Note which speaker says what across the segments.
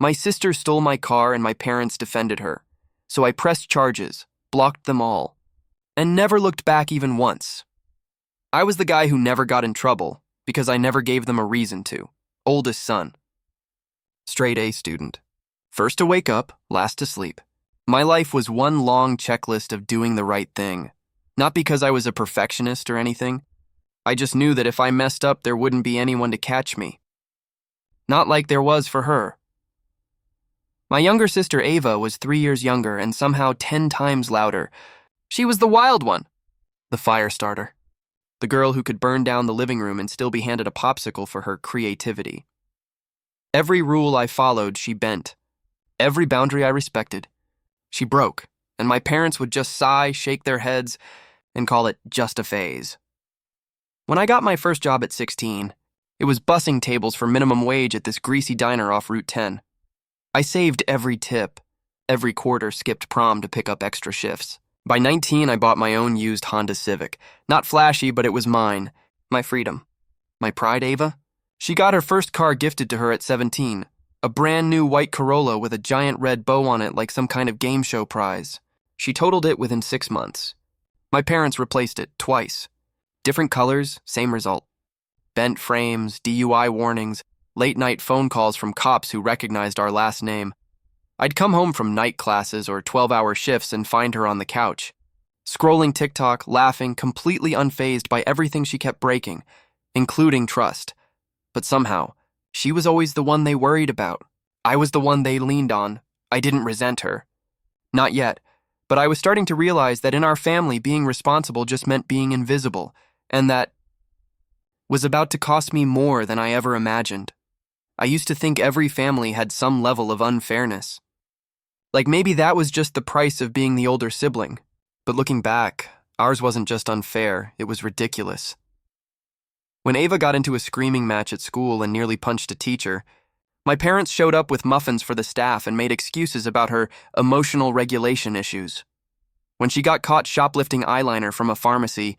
Speaker 1: My sister stole my car and my parents defended her. So I pressed charges, blocked them all, and never looked back even once. I was the guy who never got in trouble because I never gave them a reason to. Oldest son. Straight A student. First to wake up, last to sleep. My life was one long checklist of doing the right thing. Not because I was a perfectionist or anything. I just knew that if I messed up, there wouldn't be anyone to catch me. Not like there was for her. My younger sister Ava was 3 years younger and somehow 10 times louder. She was the wild one. The fire starter. The girl who could burn down the living room and still be handed a popsicle for her creativity. Every rule I followed, she bent. Every boundary I respected, she broke, and my parents would just sigh, shake their heads, and call it just a phase. When I got my first job at 16, it was bussing tables for minimum wage at this greasy diner off Route 10. I saved every tip. Every quarter skipped prom to pick up extra shifts. By 19, I bought my own used Honda Civic. Not flashy, but it was mine. My freedom. My pride, Ava? She got her first car gifted to her at 17. A brand new white Corolla with a giant red bow on it like some kind of game show prize. She totaled it within 6 months. My parents replaced it twice. Different colors, same result. Bent frames, DUI warnings, late-night phone calls from cops who recognized our last name. I'd come home from night classes or 12-hour shifts and find her on the couch, scrolling TikTok, laughing, completely unfazed by everything she kept breaking, including trust. But somehow, she was always the one they worried about. I was the one they leaned on. I didn't resent her. Not yet, but I was starting to realize that in our family, being responsible just meant being invisible, and that was about to cost me more than I ever imagined. I used to think every family had some level of unfairness. Like maybe that was just the price of being the older sibling. But looking back, ours wasn't just unfair, it was ridiculous. When Ava got into a screaming match at school and nearly punched a teacher, my parents showed up with muffins for the staff and made excuses about her emotional regulation issues. When she got caught shoplifting eyeliner from a pharmacy,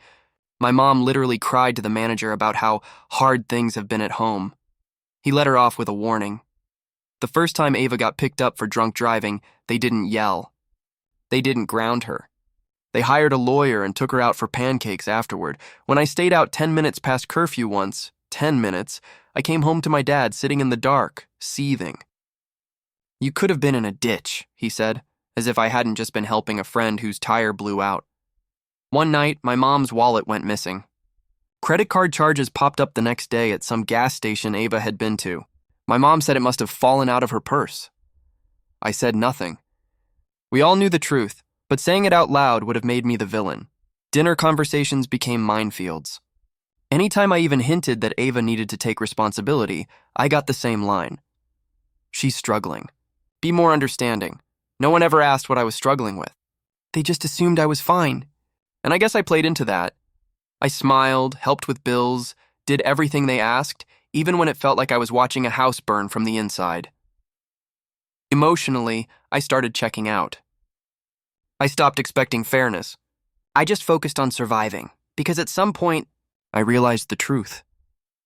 Speaker 1: my mom literally cried to the manager about how hard things have been at home. He let her off with a warning. The first time Ava got picked up for drunk driving, they didn't yell. They didn't ground her. They hired a lawyer and took her out for pancakes afterward. When I stayed out 10 minutes past curfew once, 10 minutes, I came home to my dad sitting in the dark, seething. "You could have been in a ditch," he said, as if I hadn't just been helping a friend whose tire blew out. One night, my mom's wallet went missing. Credit card charges popped up the next day at some gas station Ava had been to. My mom said it must have fallen out of her purse. I said nothing. We all knew the truth, but saying it out loud would have made me the villain. Dinner conversations became minefields. Anytime I even hinted that Ava needed to take responsibility, I got the same line. "She's struggling. Be more understanding." No one ever asked what I was struggling with. They just assumed I was fine. And I guess I played into that. I smiled, helped with bills, did everything they asked, even when it felt like I was watching a house burn from the inside. Emotionally, I started checking out. I stopped expecting fairness. I just focused on surviving, because at some point, I realized the truth.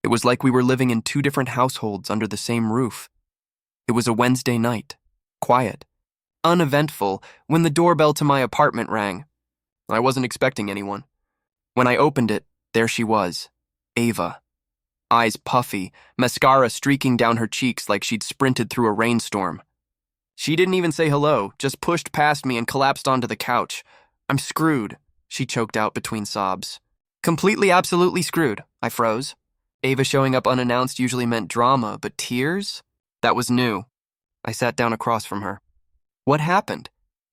Speaker 1: It was like we were living in 2 different households under the same roof. It was a Wednesday night, quiet, uneventful, when the doorbell to my apartment rang. I wasn't expecting anyone. When I opened it, there she was, Ava. Eyes puffy, mascara streaking down her cheeks like she'd sprinted through a rainstorm. She didn't even say hello, just pushed past me and collapsed onto the couch. "I'm screwed," she choked out between sobs. "Completely, absolutely screwed," I froze. Ava showing up unannounced usually meant drama, but tears? That was new. I sat down across from her. What happened?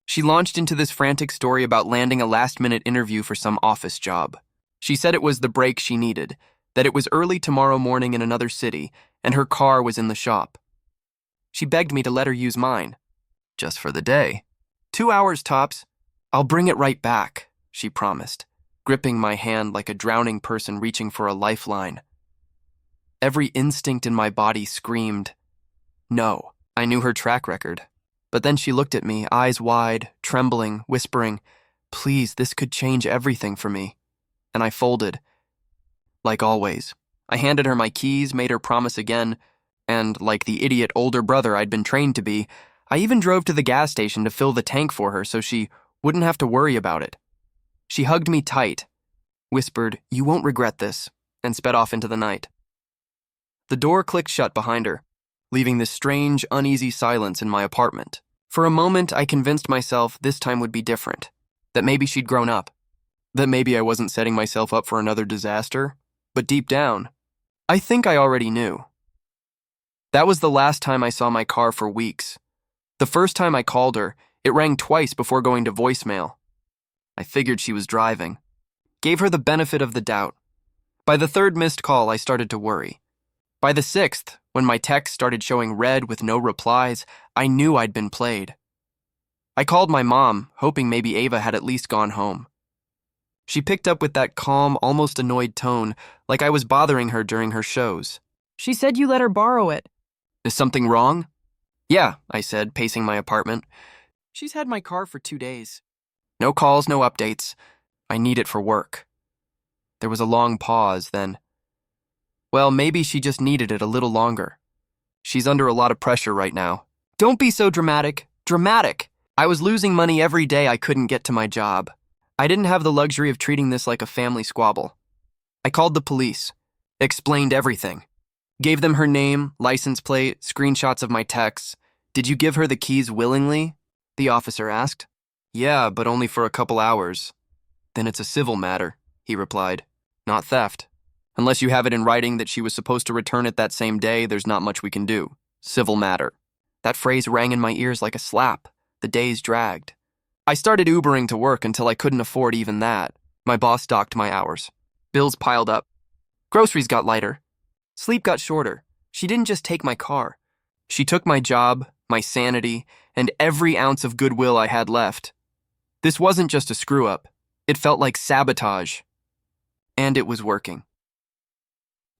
Speaker 1: She launched into this frantic story about landing a last-minute interview for some office job. She said it was the break she needed, that it was early tomorrow morning in another city, and her car was in the shop. She begged me to let her use mine. Just for the day. 2 hours tops. "I'll bring it right back," she promised, gripping my hand like a drowning person reaching for a lifeline. Every instinct in my body screamed, no. I knew her track record. But then she looked at me, eyes wide, trembling, whispering, "Please, this could change everything for me." And I folded. Like always. I handed her my keys, made her promise again, And like the idiot older brother I'd been trained to be, I even drove to the gas station to fill the tank for her so she wouldn't have to worry about it. She hugged me tight, whispered, "You won't regret this," and sped off into the night. The door clicked shut behind her, leaving this strange, uneasy silence in my apartment. For a moment, I convinced myself this time would be different, that maybe she'd grown up, that maybe I wasn't setting myself up for another disaster, but deep down, I think I already knew. That was the last time I saw my car for weeks. The first time I called her, it rang twice before going to voicemail. I figured she was driving. Gave her the benefit of the doubt. By the third missed call, I started to worry. By the sixth, when my text started showing red with no replies, I knew I'd been played. I called my mom, hoping maybe Ava had at least gone home. She picked up with that calm, almost annoyed tone, like I was bothering her during her shows.
Speaker 2: She said you let her borrow it.
Speaker 1: Is something wrong? Yeah, I said, pacing my apartment. She's had my car for 2 days. No calls, no updates. I need it for work. There was a long pause, then. Well, maybe she just needed it a little longer. She's under a lot of pressure right now. Don't be so dramatic. Dramatic! I was losing money every day I couldn't get to my job. I didn't have the luxury of treating this like a family squabble. I called the police, explained everything. Gave them her name, license plate, screenshots of my texts. Did you give her the keys willingly? The officer asked. Yeah, but only for a couple hours. Then it's a civil matter, he replied. Not theft. Unless you have it in writing that she was supposed to return it that same day, there's not much we can do. Civil matter. That phrase rang in my ears like a slap. The days dragged. I started Ubering to work until I couldn't afford even that. My boss docked my hours. Bills piled up. Groceries got lighter. Sleep got shorter. She didn't just take my car. She took my job, my sanity, and every ounce of goodwill I had left. This wasn't just a screw-up. It felt like sabotage. And it was working.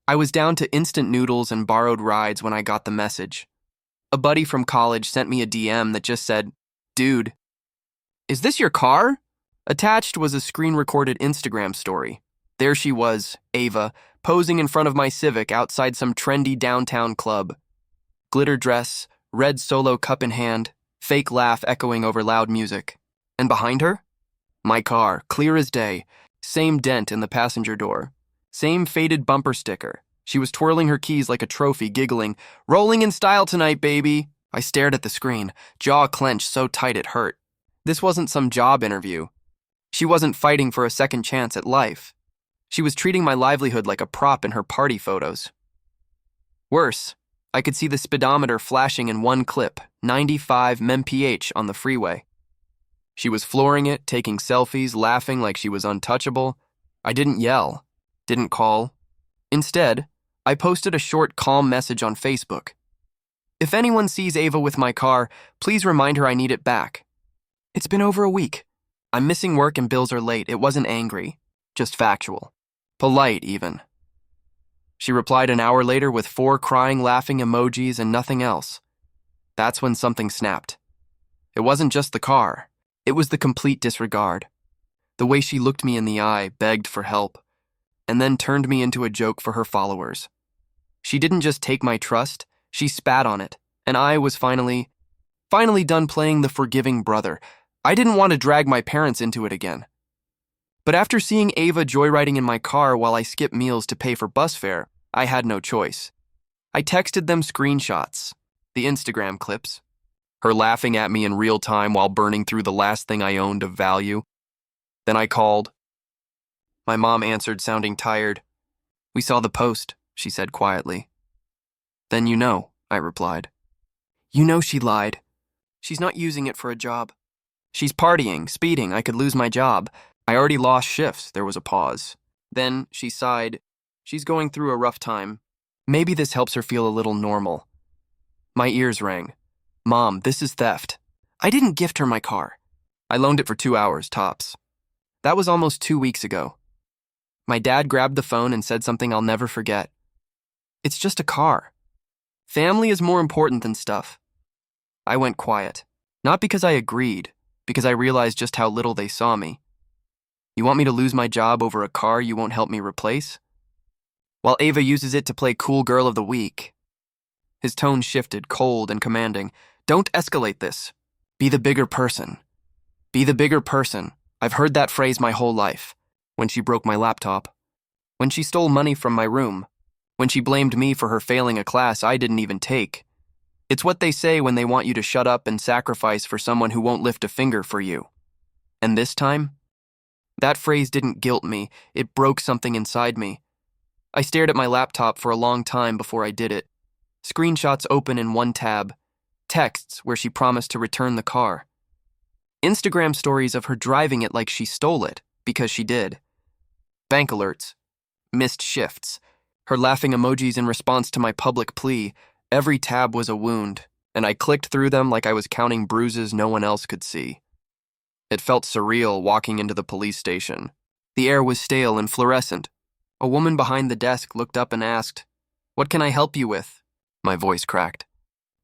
Speaker 1: I was down to instant noodles and borrowed rides when I got the message. A buddy from college sent me a DM that just said, "Dude, is this your car?" Attached was a screen-recorded Instagram story. There she was, Ava, posing in front of my Civic outside some trendy downtown club. Glitter dress, red Solo cup in hand, fake laugh echoing over loud music. And behind her? My car, clear as day, same dent in the passenger door. Same faded bumper sticker. She was twirling her keys like a trophy, giggling, "Rolling in style tonight, baby." I stared at the screen, jaw clenched so tight it hurt. This wasn't some job interview. She wasn't fighting for a second chance at life. She was treating my livelihood like a prop in her party photos. Worse, I could see the speedometer flashing in one clip, 95 mph on the freeway. She was flooring it, taking selfies, laughing like she was untouchable. I didn't yell. Didn't call. Instead, I posted a short, calm message on Facebook. If anyone sees Ava with my car, please remind her I need it back. It's been over a week. I'm missing work and bills are late. It wasn't angry, just factual. Polite, even. She replied an hour later with 4 crying, laughing emojis and nothing else. That's when something snapped. It wasn't just the car. It was the complete disregard. The way she looked me in the eye, begged for help, and then turned me into a joke for her followers. She didn't just take my trust, she spat on it, and I was finally done playing the forgiving brother. I didn't want to drag my parents into it again. But after seeing Ava joyriding in my car while I skipped meals to pay for bus fare, I had no choice. I texted them screenshots, the Instagram clips, her laughing at me in real time while burning through the last thing I owned of value. Then I called. My mom answered, sounding tired. "We saw the post," she said quietly. "Then you know," I replied. "You know she lied. She's not using it for a job. She's partying, speeding, I could lose my job. I already lost shifts." There was a pause. Then she sighed. "She's going through a rough time. Maybe this helps her feel a little normal." My ears rang. "Mom, this is theft. I didn't gift her my car. I loaned it for 2 hours, tops. That was almost 2 weeks ago." My dad grabbed the phone and said something I'll never forget. "It's just a car. Family is more important than stuff." I went quiet. Not because I agreed, because I realized just how little they saw me. You want me to lose my job over a car you won't help me replace? While Ava uses it to play cool girl of the week. His tone shifted, cold and commanding. Don't escalate this. Be the bigger person. Be the bigger person. I've heard that phrase my whole life. When she broke my laptop. When she stole money from my room. When she blamed me for her failing a class I didn't even take. It's what they say when they want you to shut up and sacrifice for someone who won't lift a finger for you. And this time? That phrase didn't guilt me, it broke something inside me. I stared at my laptop for a long time before I did it. Screenshots open in one tab. Texts where she promised to return the car. Instagram stories of her driving it like she stole it, because she did. Bank alerts. Missed shifts. Her laughing emojis in response to my public plea. Every tab was a wound, and I clicked through them like I was counting bruises no one else could see. It felt surreal walking into the police station. The air was stale and fluorescent. A woman behind the desk looked up and asked, "What can I help you with?" My voice cracked.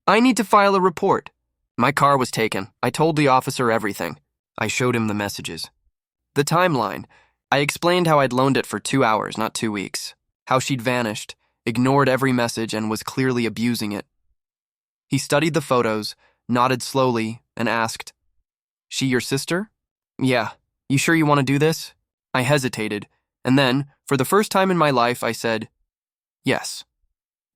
Speaker 1: "I need to file a report." My car was taken. I told the officer everything. I showed him the messages. The timeline. I explained how I'd loaned it for 2 hours, not 2 weeks. How she'd vanished, ignored every message, and was clearly abusing it. He studied the photos, nodded slowly, and asked, "She your sister?" "Yeah. You sure you want to do this?" I hesitated, and then, for the first time in my life, I said, "Yes."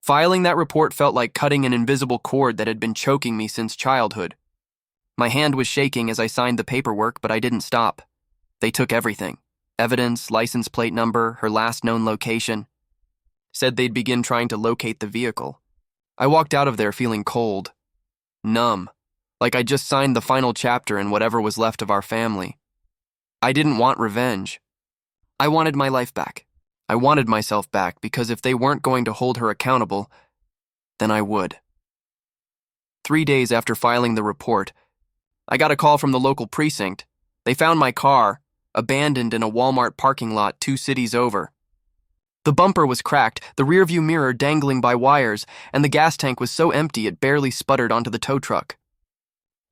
Speaker 1: Filing that report felt like cutting an invisible cord that had been choking me since childhood. My hand was shaking as I signed the paperwork, but I didn't stop. They took everything. Evidence, license plate number, her last known location. Said they'd begin trying to locate the vehicle. I walked out of there feeling cold, numb, like I just signed the final chapter in whatever was left of our family. I didn't want revenge. I wanted my life back. I wanted myself back because if they weren't going to hold her accountable, then I would. 3 days after filing the report, I got a call from the local precinct. They found my car, abandoned in a Walmart parking lot 2 cities over. The bumper was cracked, the rearview mirror dangling by wires, and the gas tank was so empty it barely sputtered onto the tow truck.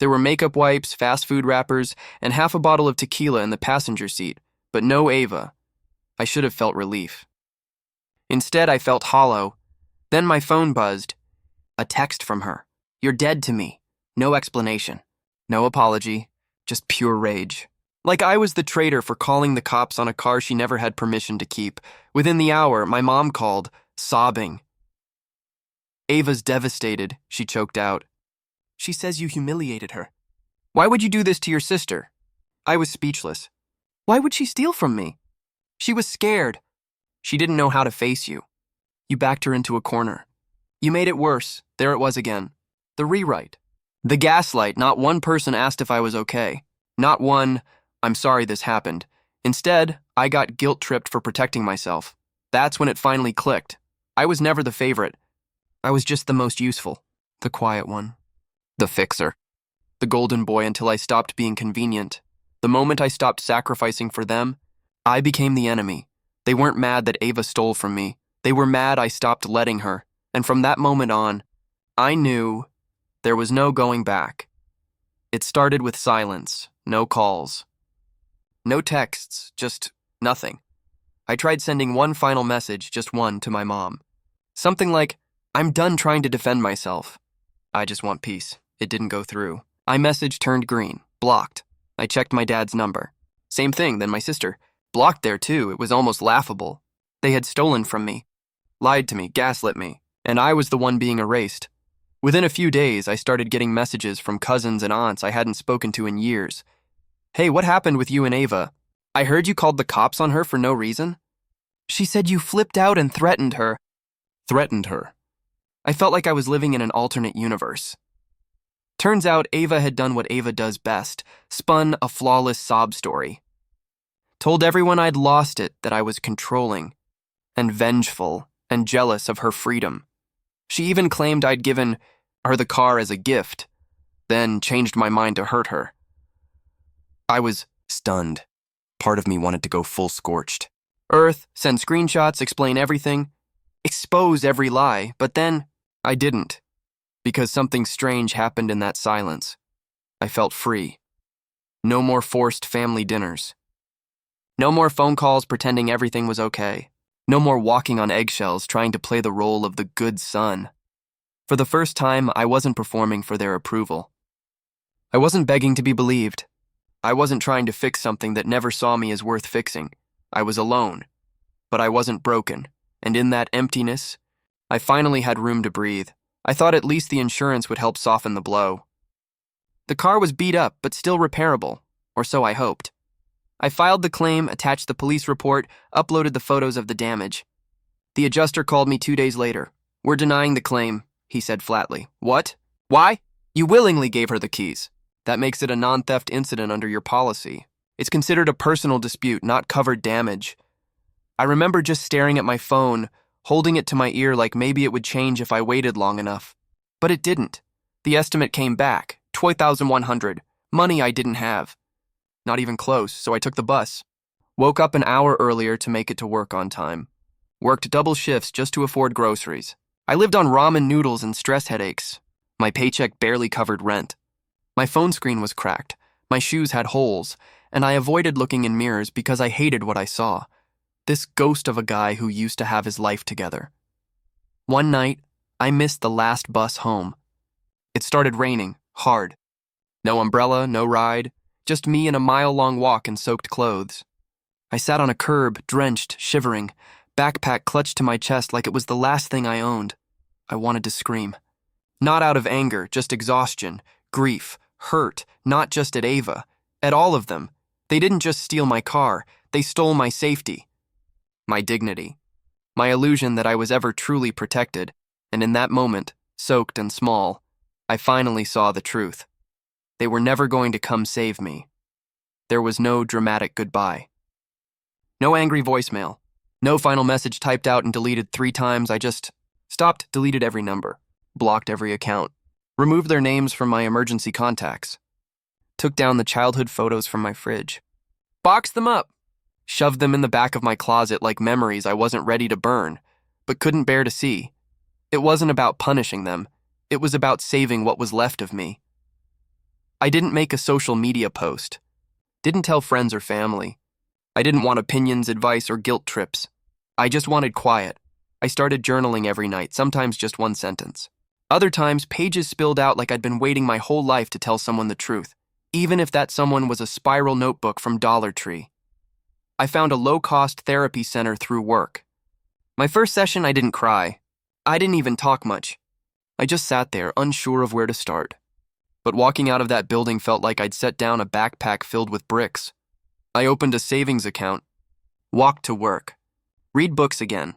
Speaker 1: There were makeup wipes, fast food wrappers, and half a bottle of tequila in the passenger seat, but no Ava. I should have felt relief. Instead, I felt hollow. Then my phone buzzed. A text from her. "You're dead to me." No explanation. No apology. Just pure rage. Like I was the traitor for calling the cops on a car she never had permission to keep. Within the hour, my mom called, sobbing. "Ava's devastated," she choked out. "She says you humiliated her." "Why would you do this to your sister?" I was speechless. "Why would she steal from me?" "She was scared. She didn't know how to face you. You backed her into a corner. You made it worse. There it was again. The rewrite. The gaslight. Not one person asked if I was okay. Not one, 'I'm sorry this happened.' Instead, I got guilt-tripped for protecting myself. That's when it finally clicked. I was never the favorite. I was just the most useful. The quiet one. The fixer. The golden boy until I stopped being convenient. The moment I stopped sacrificing for them, I became the enemy. They weren't mad that Ava stole from me. They were mad I stopped letting her. And from that moment on, I knew there was no going back. It started with silence, no calls. No texts, just nothing. I tried sending one final message, just one, to my mom. Something like, "I'm done trying to defend myself. I just want peace." It didn't go through. iMessage turned green, blocked. I checked my dad's number. Same thing, then my sister. Blocked there too, it was almost laughable. They had stolen from me, lied to me, gaslit me, and I was the one being erased. Within a few days, I started getting messages from cousins and aunts I hadn't spoken to in years. "Hey, what happened with you and Ava? I heard you called the cops on her for no reason." "She said you flipped out and threatened her." Threatened her. I felt like I was living in an alternate universe. Turns out Ava had done what Ava does best, spun a flawless sob story. Told everyone I'd lost it, that I was controlling, and vengeful, and jealous of her freedom. She even claimed I'd given her the car as a gift, then changed my mind to hurt her. I was stunned. Part of me wanted to go full scorched. Earth, send screenshots, explain everything, expose every lie, but then I didn't, because something strange happened in that silence. I felt free. No more forced family dinners. No more phone calls pretending everything was okay. No more walking on eggshells trying to play the role of the good son. For the first time, I wasn't performing for their approval. I wasn't begging to be believed. I wasn't trying to fix something that never saw me as worth fixing. I was alone, but I wasn't broken, and in that emptiness, I finally had room to breathe. I thought at least the insurance would help soften the blow. The car was beat up, but still repairable, or so I hoped. I filed the claim, attached the police report, uploaded the photos of the damage. The adjuster called me 2 days later. "We're denying the claim," he said flatly. "What? Why? You willingly gave her the keys. That makes it a non-theft incident under your policy. It's considered a personal dispute, not covered damage." I remember just staring at my phone, holding it to my ear like maybe it would change if I waited long enough. But it didn't. The estimate came back, $12,100, money I didn't have. Not even close, so I took the bus. Woke up an hour earlier to make it to work on time. Worked double shifts just to afford groceries. I lived on ramen noodles and stress headaches. My paycheck barely covered rent. My phone screen was cracked, my shoes had holes, and I avoided looking in mirrors because I hated what I saw. This ghost of a guy who used to have his life together. One night, I missed the last bus home. It started raining, hard. No umbrella, no ride, just me and a mile-long walk in soaked clothes. I sat on a curb, drenched, shivering, backpack clutched to my chest like it was the last thing I owned. I wanted to scream. Not out of anger, just exhaustion, grief, hurt, not just at Ava, at all of them. They didn't just steal my car, they stole my safety, my dignity, my illusion that I was ever truly protected, and in that moment, soaked and small, I finally saw the truth. They were never going to come save me. There was no dramatic goodbye. No angry voicemail. No final message typed out and deleted 3 times. I just stopped, deleted every number, blocked every account, removed their names from my emergency contacts, took down the childhood photos from my fridge, boxed them up, shoved them in the back of my closet like memories I wasn't ready to burn, but couldn't bear to see. It wasn't about punishing them. It was about saving what was left of me. I didn't make a social media post. Didn't tell friends or family. I didn't want opinions, advice, or guilt trips. I just wanted quiet. I started journaling every night, sometimes just 1 sentence. Other times, pages spilled out like I'd been waiting my whole life to tell someone the truth, even if that someone was a spiral notebook from Dollar Tree. I found a low-cost therapy center through work. My first session, I didn't cry. I didn't even talk much. I just sat there, unsure of where to start. But walking out of that building felt like I'd set down a backpack filled with bricks. I opened a savings account, walked to work, read books again,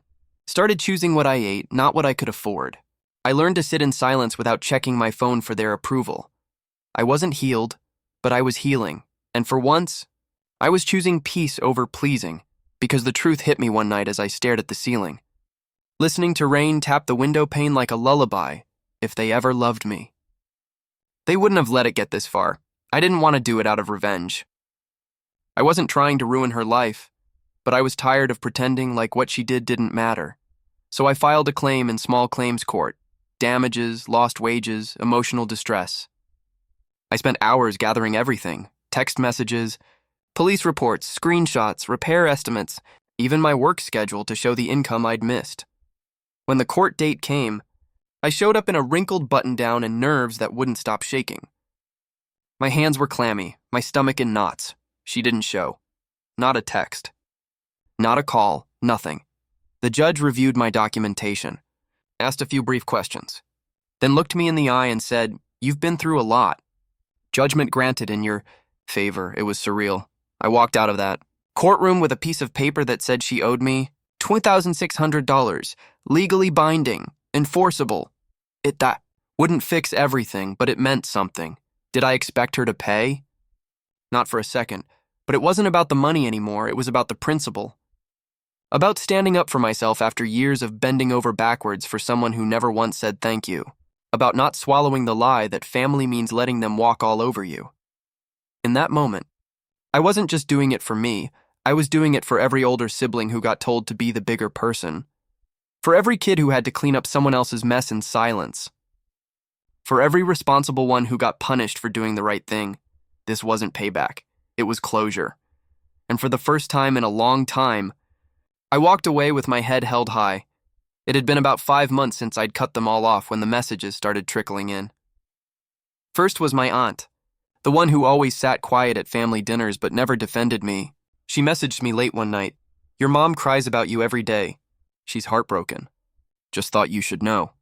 Speaker 1: started choosing what I ate, not what I could afford. I learned to sit in silence without checking my phone for their approval. I wasn't healed, but I was healing, and for once, I was choosing peace over pleasing, because the truth hit me one night as I stared at the ceiling. Listening to rain tap the window pane like a lullaby, if they ever loved me. They wouldn't have let it get this far. I didn't want to do it out of revenge. I wasn't trying to ruin her life, but I was tired of pretending like what she did didn't matter. So I filed a claim in small claims court. Damages, lost wages, emotional distress. I spent hours gathering everything. Text messages, police reports, screenshots, repair estimates, even my work schedule to show the income I'd missed. When the court date came, I showed up in a wrinkled button-down and nerves that wouldn't stop shaking. My hands were clammy, my stomach in knots. She didn't show. Not a text. Not a call, nothing. The judge reviewed my documentation, asked a few brief questions, then looked me in the eye and said, "You've been through a lot. Judgment granted in your favor." It was surreal. I walked out of that courtroom with a piece of paper that said she owed me $2,600, legally binding, enforceable. That wouldn't fix everything, but it meant something. Did I expect her to pay? Not for a second. But it wasn't about the money anymore, it was about the principle. About standing up for myself after years of bending over backwards for someone who never once said thank you. About not swallowing the lie that family means letting them walk all over you. In that moment, I wasn't just doing it for me, I was doing it for every older sibling who got told to be the bigger person. For every kid who had to clean up someone else's mess in silence. For every responsible one who got punished for doing the right thing. This wasn't payback, it was closure. And for the first time in a long time, I walked away with my head held high. It had been about 5 months since I'd cut them all off when the messages started trickling in. First was my aunt, the one who always sat quiet at family dinners but never defended me. She messaged me late one night. "Your mom cries about you every day. She's heartbroken. Just thought you should know."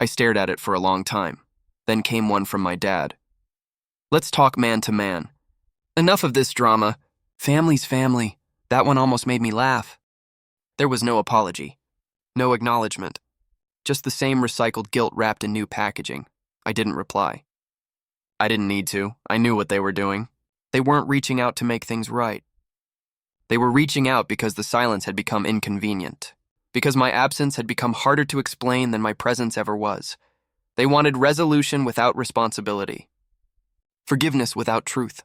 Speaker 1: I stared at it for a long time. Then came one from my dad. "Let's talk man to man. Enough of this drama. Family's family." That one almost made me laugh. There was no apology. No acknowledgement. Just the same recycled guilt wrapped in new packaging. I didn't reply. I didn't need to. I knew what they were doing. They weren't reaching out to make things right. They were reaching out because the silence had become inconvenient. Because my absence had become harder to explain than my presence ever was. They wanted resolution without responsibility. Forgiveness without truth.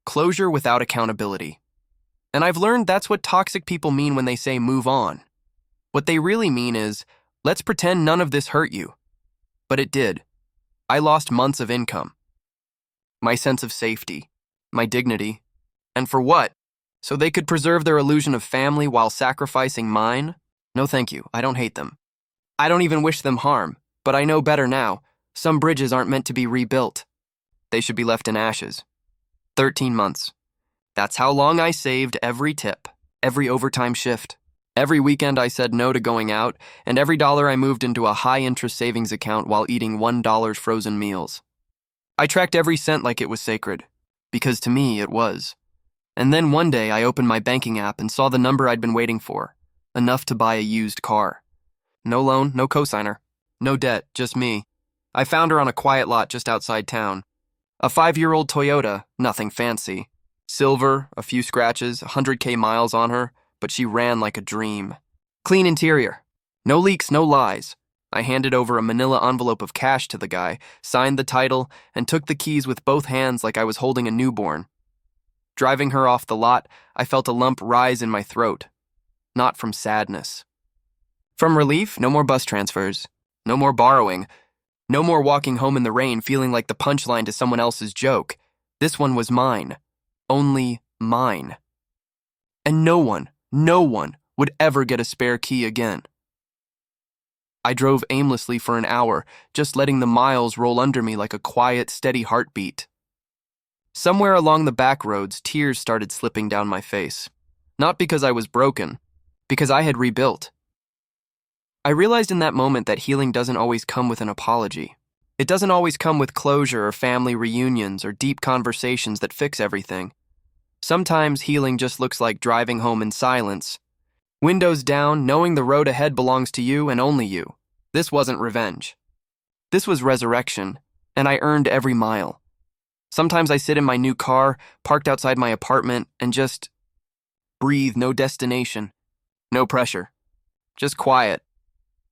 Speaker 1: Closure without accountability. And I've learned that's what toxic people mean when they say move on. What they really mean is, let's pretend none of this hurt you. But it did. I lost months of income. My sense of safety. My dignity. And for what? So they could preserve their illusion of family while sacrificing mine? No thank you, I don't hate them. I don't even wish them harm, but I know better now. Some bridges aren't meant to be rebuilt. They should be left in ashes. 13 months. That's how long I saved every tip, every overtime shift. Every weekend I said no to going out, and every dollar I moved into a high-interest savings account while eating $1 frozen meals. I tracked every cent like it was sacred, because to me it was. And then one day I opened my banking app and saw the number I'd been waiting for, enough to buy a used car. No loan, no cosigner, no debt, just me. I found her on a quiet lot just outside town. A 5-year-old Toyota, nothing fancy. Silver, a few scratches, 100K miles on her, but she ran like a dream. Clean interior. No leaks, no lies. I handed over a manila envelope of cash to the guy, signed the title, and took the keys with both hands like I was holding a newborn. Driving her off the lot, I felt a lump rise in my throat. Not from sadness. From relief, no more bus transfers. No more borrowing. No more walking home in the rain feeling like the punchline to someone else's joke. This one was mine. Only mine. And no one would ever get a spare key again. I drove aimlessly for an hour, just letting the miles roll under me like a quiet, steady heartbeat. Somewhere along the back roads, tears started slipping down my face. Not because I was broken, because I had rebuilt. I realized in that moment that healing doesn't always come with an apology. It doesn't always come with closure or family reunions or deep conversations that fix everything. Sometimes healing just looks like driving home in silence. Windows down, knowing the road ahead belongs to you and only you. This wasn't revenge. This was resurrection, and I earned every mile. Sometimes I sit in my new car, parked outside my apartment, and just breathe, no destination, no pressure, just quiet.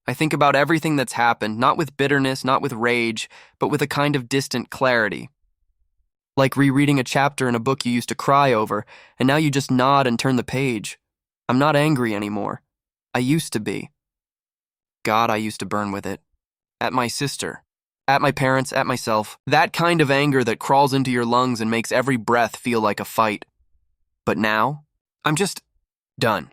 Speaker 1: I think about everything that's happened, not with bitterness, not with rage, but with a kind of distant clarity. Like rereading a chapter in a book you used to cry over, and now you just nod and turn the page. I'm not angry anymore. I used to be. God, I used to burn with it. At my sister. At my parents, at myself. That kind of anger that crawls into your lungs and makes every breath feel like a fight. But now, I'm just done.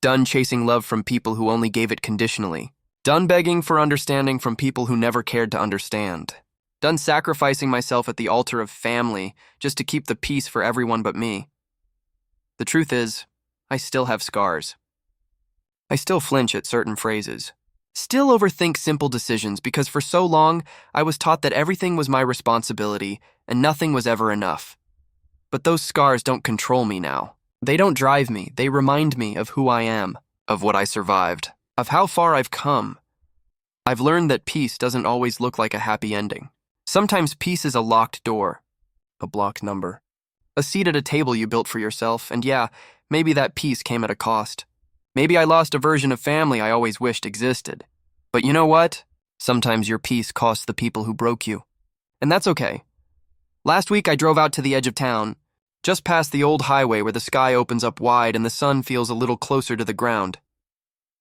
Speaker 1: Done chasing love from people who only gave it conditionally. Done begging for understanding from people who never cared to understand. Done sacrificing myself at the altar of family just to keep the peace for everyone but me. The truth is, I still have scars. I still flinch at certain phrases. Still overthink simple decisions because for so long, I was taught that everything was my responsibility and nothing was ever enough. But those scars don't control me now. They don't drive me. They remind me of who I am, of what I survived, of how far I've come. I've learned that peace doesn't always look like a happy ending. Sometimes peace is a locked door, a blocked number, a seat at a table you built for yourself, and yeah, maybe that peace came at a cost. Maybe I lost a version of family I always wished existed. But you know what? Sometimes your peace costs the people who broke you. And that's okay. Last week I drove out to the edge of town, just past the old highway where the sky opens up wide and the sun feels a little closer to the ground.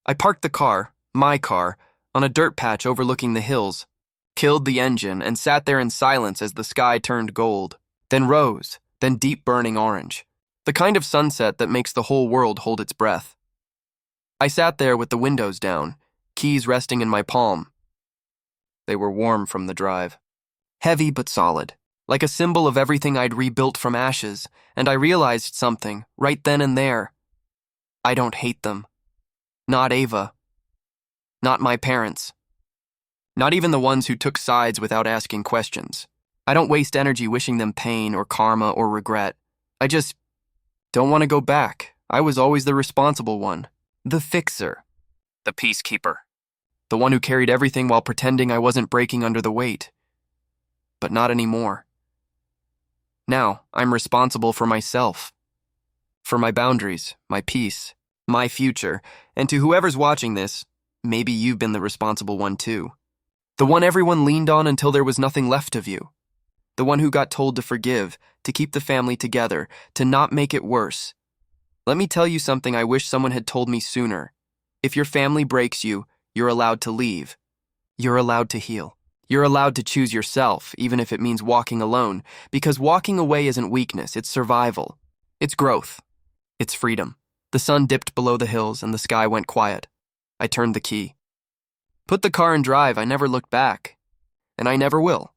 Speaker 1: I parked the car, my car, on a dirt patch overlooking the hills, killed the engine, and sat there in silence as the sky turned gold, then rose, then deep burning orange. The kind of sunset that makes the whole world hold its breath. I sat there with the windows down, keys resting in my palm. They were warm from the drive. Heavy but solid, like a symbol of everything I'd rebuilt from ashes, and I realized something, right then and there. I don't hate them. Not Ava. Not my parents. Not even the ones who took sides without asking questions. I don't waste energy wishing them pain or karma or regret. I just don't want to go back. I was always the responsible one. The fixer. The peacekeeper. The one who carried everything while pretending I wasn't breaking under the weight. But not anymore. Now, I'm responsible for myself. For my boundaries, my peace, my future, and to whoever's watching this, maybe you've been the responsible one too. The one everyone leaned on until there was nothing left of you. The one who got told to forgive, to keep the family together, to not make it worse. Let me tell you something I wish someone had told me sooner. If your family breaks you, you're allowed to leave. You're allowed to heal. You're allowed to choose yourself, even if it means walking alone, because walking away isn't weakness, it's survival. It's growth. It's freedom. The sun dipped below the hills and the sky went quiet. I turned the key. Put the car in drive, I never looked back. And I never will.